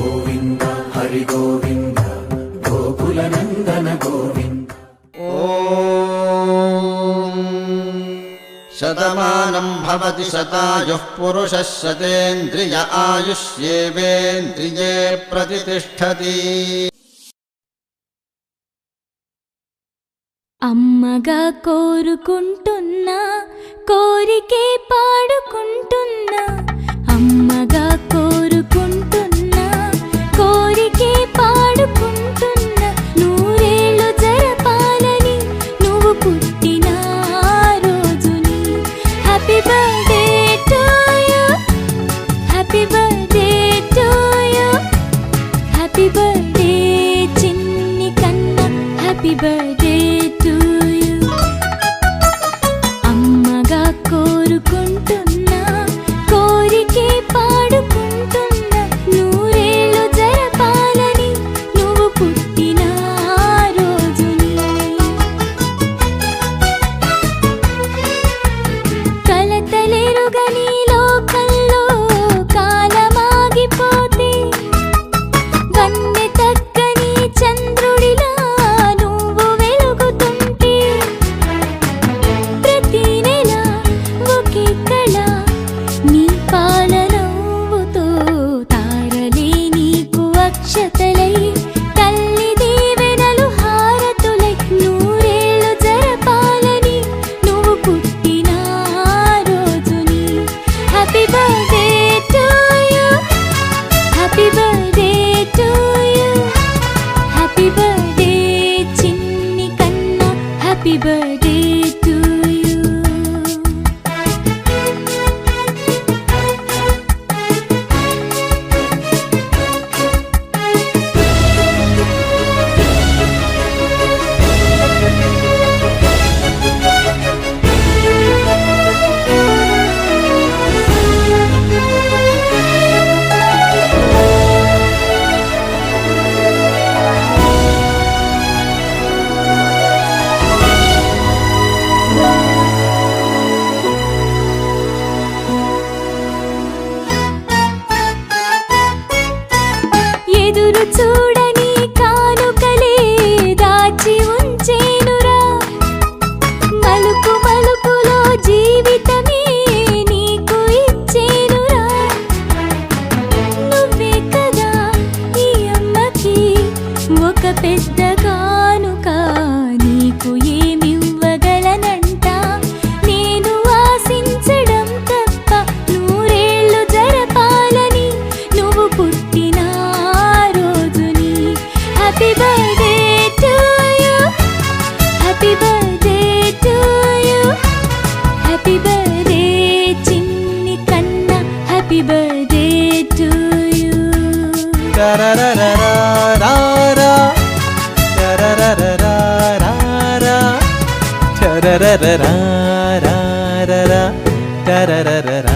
గోవింద హరి గోవింద గోకుల నందన గోవింద. శతమానం భవతి శతాయుః పురుషः శతేంద్రియ ఆయుష్యేవేంద్రియే ప్రతిష్ఠతి. అమ్మగా కోరుకుంటున్నా కోరికే పాడుకుంటున్నా, అమ్మగా కోరుకుంటున్నా కోరికే పాడుకుంటున్నా, నూరేళ్ళు జరపాలని నువ్వు పుట్టిన రోజుని. Happy birthday to you, happy birthday to you, happy birthday చిన్ని కన్నా, హ్యాపీ బర్త్డే టు యు. అమ్మగా కోరుకుంటున్నా కోరికే పాడుకుంటున్నా, నూరేళ్ళు జరపాలని నువ్వు పుట్టిన రోజుని. కలతలెరుగని లోకంలో కాలమాగిపోతే, వన్నె తగ్గని చంద్రుడిలా నువ్వు వెలుగుతుంటే, ప్రతి నెల ఒకే కళ నీ పాలనవ్వుతో, తారలే నీకు అక్షతలై తల్లి దీవెనలు హారతులై, నూరేళ్ళు జరపాలని నువ్వు పుట్టిన రోజుని. Happy birthday to you, happy birthday to you, happy birthday చిన్ని కన్నా, హ్యాపీ బర్త్డే టు యు. ఎదురు చూడని కానుకలే దాచి ఉంచేనురా, మలుపు మలుపులో జీవితమే నీకు ఇచ్చేనురా. నువ్వే కదా ఈ అమ్మకి ఒక పెద్ద కానుక, నీకు ఏమివ్వగలనంట నేను ఆశించడం తప్ప, నూరేళ్ళు జరపాలని నువ్వు పుట్టిన రోజుని. Happy birthday to you, happy birthday to you, happy birthday చిన్ని కన్నా, హ్యాపీ బర్త్డే టు యు. టరరరరరరర, టరరరరరరర, టరరరరరరర, టరరరరరరర.